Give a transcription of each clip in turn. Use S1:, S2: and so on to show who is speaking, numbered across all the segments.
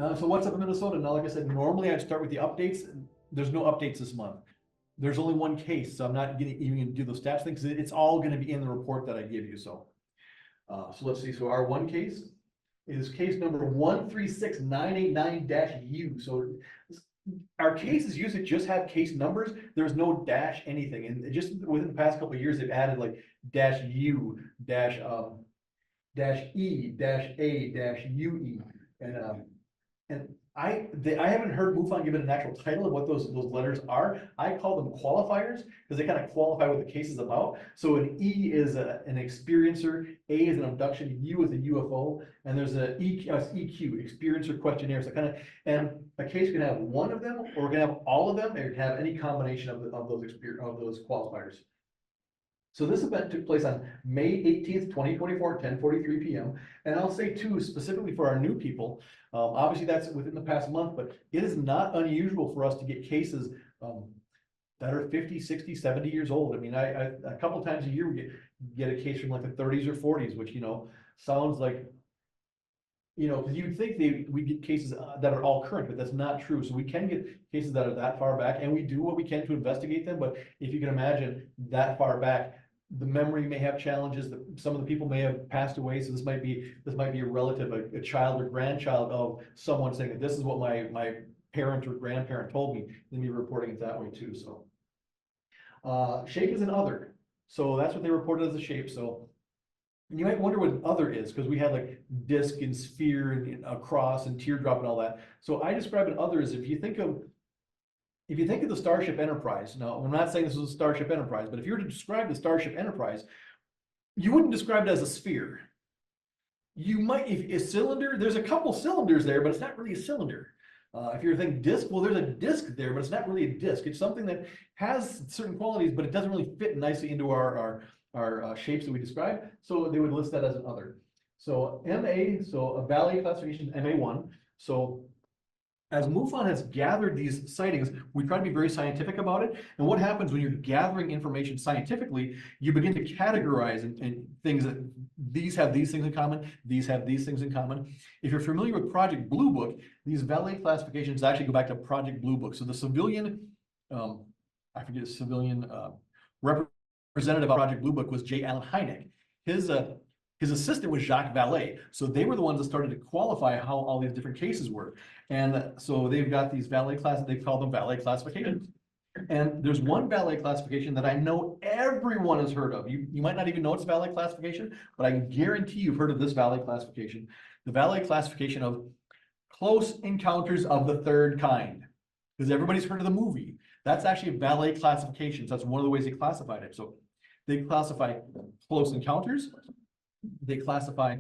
S1: So what's up in Minnesota? Now, like I said, normally I'd start with the updates. There's no updates this month. There's only one case, so I'm not even going to do those stats things. It's all going to be in the report that I give you. So let's see. So our one case is case number 136989-U. So our cases usually just have case numbers. There's no dash anything. And just within the past couple of years, they've added like -U, -E, -A, -UE. And I haven't heard MUFON give it an actual title of what those letters are. I call them qualifiers because they kind of qualify what the case is about. So an E is an experiencer, A is an abduction, U is a UFO, and there's a EQ, experiencer questionnaire. So and a case can have one of them, or it can have all of them, or it can have any combination of those qualifiers. So this event took place on May 18th, 2024, 10:43 p.m. And I'll say too, specifically for our new people, obviously that's within the past month, but it is not unusual for us to get cases that are 50, 60, 70 years old. I mean, I a couple times a year we get a case from like the 30s or 40s, which, sounds like, because you'd think we get cases that are all current, but that's not true. So we can get cases that are that far back, and we do what we can to investigate them. But if you can imagine that far back, the memory may have challenges. Some of the people may have passed away. So this might be a relative, a child or grandchild of someone saying that this is what my parent or grandparent told me. Then be reporting it that way too. So shape is an other. So that's what they reported as a shape. So you might wonder what an other is, because we had like disc and sphere and a cross and teardrop and all that. So I describe an other as if you think of the Starship Enterprise. Now, I'm not saying this was a Starship Enterprise, but if you were to describe the Starship Enterprise, you wouldn't describe it as a sphere. You might, if a cylinder, there's a couple cylinders there, but it's not really a cylinder. If you're thinking disc, well, there's a disc there, but it's not really a disc. It's something that has certain qualities, but it doesn't really fit nicely into our shapes that we describe. So they would list that as an other. So MA, so a Valley classification, MA1. So as MUFON has gathered these sightings, we try to be very scientific about it. And what happens when you're gathering information scientifically, you begin to categorize and things that these have these things in common, these have these things in common. If you're familiar with Project Blue Book, these Valley classifications actually go back to Project Blue Book. So the civilian, representative of Project Blue Book was J. Allen Hynek. His assistant was Jacques Vallée. So they were the ones that started to qualify how all these different cases were. And so they've got these Vallée classes, they call them Vallée classifications. And there's one Vallée classification that I know everyone has heard of. You might not even know it's a Vallée classification, but I can guarantee you've heard of this Vallée classification. The Vallée classification of close encounters of the third kind. Because everybody's heard of the movie. That's actually a Vallée classification. So that's one of the ways they classified it. So they classify close encounters, they classify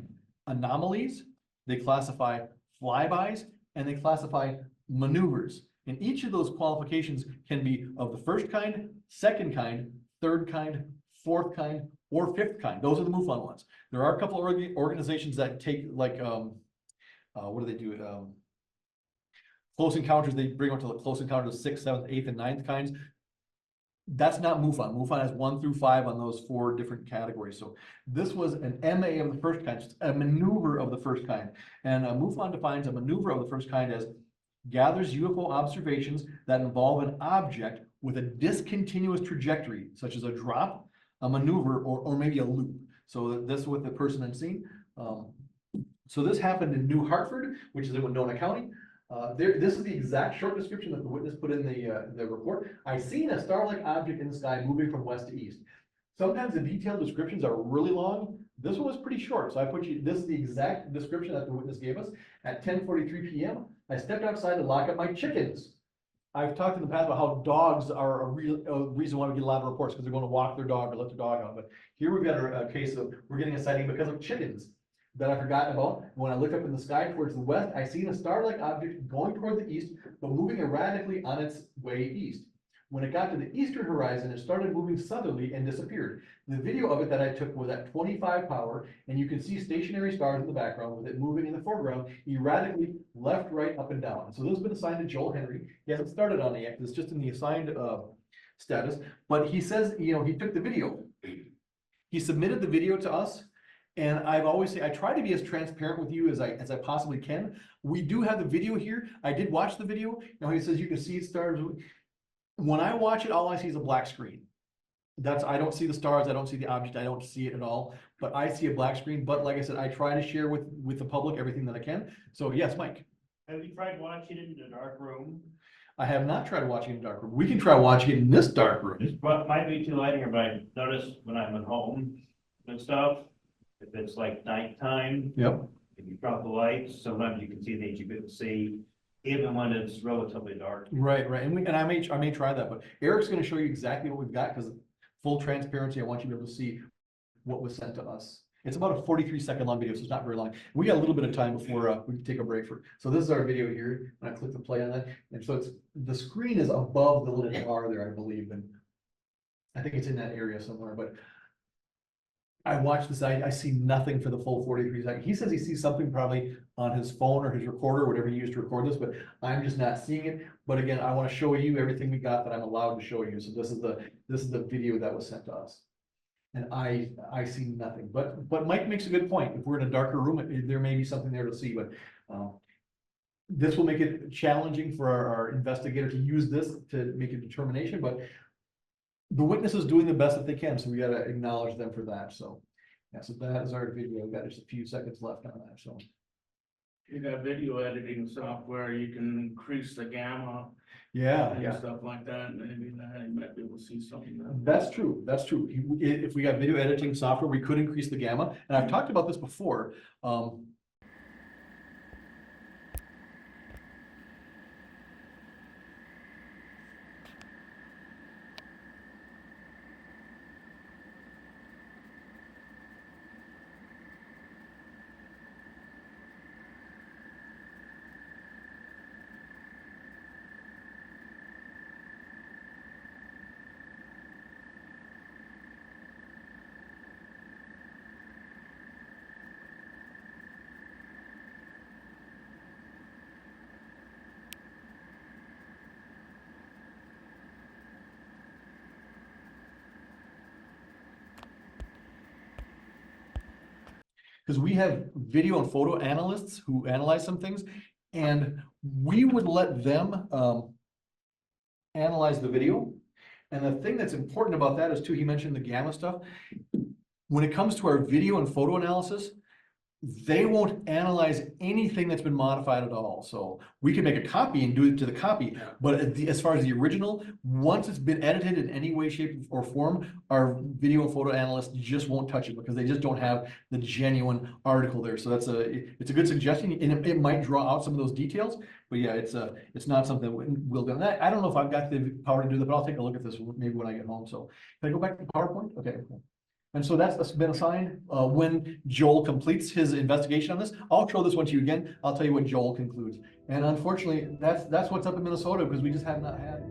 S1: anomalies, they classify flybys, and they classify maneuvers. And each of those qualifications can be of the first kind, second kind, third kind, fourth kind, or fifth kind. Those are the MUFON ones. There are a couple of organizations that take like, what do they do? Close encounters, they bring up to the close encounters, 6th, 7th, 8th, and 9th kinds. That's not MUFON. MUFON has 1 through 5 on those 4 different categories. So this was an MA of the first kind, just a maneuver of the first kind. And MUFON defines a maneuver of the first kind as gathers UFO observations that involve an object with a discontinuous trajectory, such as a drop, a maneuver, or maybe a loop. So this is what the person had seen. So this happened in New Hartford, which is in Winona County. This is the exact short description that the witness put in the report. I seen a star-like object in the sky moving from west to east. Sometimes the detailed descriptions are really long. This one was pretty short. So this is the exact description that the witness gave us. At 10:43 p.m., I stepped outside to lock up my chickens. I've talked in the past about how dogs are a reason why we get a lot of reports, because they're going to walk their dog or let their dog out. But here we've got a case of we're getting a sighting because of chickens that I've forgotten about. When I looked up in the sky towards the west, I seen a star-like object going toward the east, but moving erratically on its way east. When it got to the eastern horizon, it started moving southerly and disappeared. The video of it that I took was at 25 power, and you can see stationary stars in the background with it moving in the foreground, erratically left, right, up, and down. So this has been assigned to Joel Henry. He hasn't started on it yet. It's just in the assigned status, but he says, he took the video. He submitted the video to us. And I've always said, I try to be as transparent with you as I possibly can. We do have the video here. I did watch the video. Now he says you can see stars. When I watch it, all I see is a black screen. I don't see the stars, I don't see the object, I don't see it at all, but I see a black screen. But like I said, I try to share with the public everything that I can. So yes, Mike.
S2: Have you tried watching it in a dark room?
S1: I have not tried watching it in a dark room. We can try watching it in this dark room.
S2: It might be too light here, but I notice when I'm at home and stuff, if it's like nighttime,
S1: Yep.
S2: if you drop the lights, sometimes you can see things you couldn't see, even when it's relatively dark.
S1: Right, and I may try that, but Eric's gonna show you exactly what we've got, because full transparency, I want you to be able to see what was sent to us. It's about a 43-second long video, so it's not very long. We got a little bit of time before we can take a break so this is our video here, and I click the play on that, and so the screen is above the little bar there, I believe, and I think it's in that area somewhere, but I watched this, I see nothing for the full 43 seconds. He says he sees something probably on his phone or his recorder, whatever he used to record this, but I'm just not seeing it. But again, I want to show you everything we got that I'm allowed to show you. So this is the video that was sent to us. And I see nothing, but Mike makes a good point. If we're in a darker room, there may be something there to see, but this will make it challenging for our investigator to use this to make a determination, but the witness is doing the best that they can, so we got to acknowledge them for that. So, yeah, so that is our video. We've got just a few seconds left on that. So,
S3: You got video editing software, you can increase the gamma
S1: yeah,
S3: and
S1: yeah,
S3: stuff like that, maybe that, you might be able to see something.
S1: that's true. That's true. If we got video editing software, we could increase the gamma. And I've talked about this before. Because we have video and photo analysts who analyze some things, and we would let them analyze the video. And the thing that's important about that is too, he mentioned the gamma stuff. When it comes to our video and photo analysis, they won't analyze anything that's been modified at all. So we can make a copy and do it to the copy, but as far as the original, once it's been edited in any way, shape, or form, our video and photo analysts just won't touch it because they just don't have the genuine article there. So it's a good suggestion, and it might draw out some of those details. But yeah, it's not something we'll do. I don't know if I've got the power to do that, but I'll take a look at this maybe when I get home. So can I go back to PowerPoint? Okay. And so that's been assigned. When Joel completes his investigation on this, I'll show this one to you again. I'll tell you what Joel concludes. And unfortunately, that's what's up in Minnesota, because we just have not had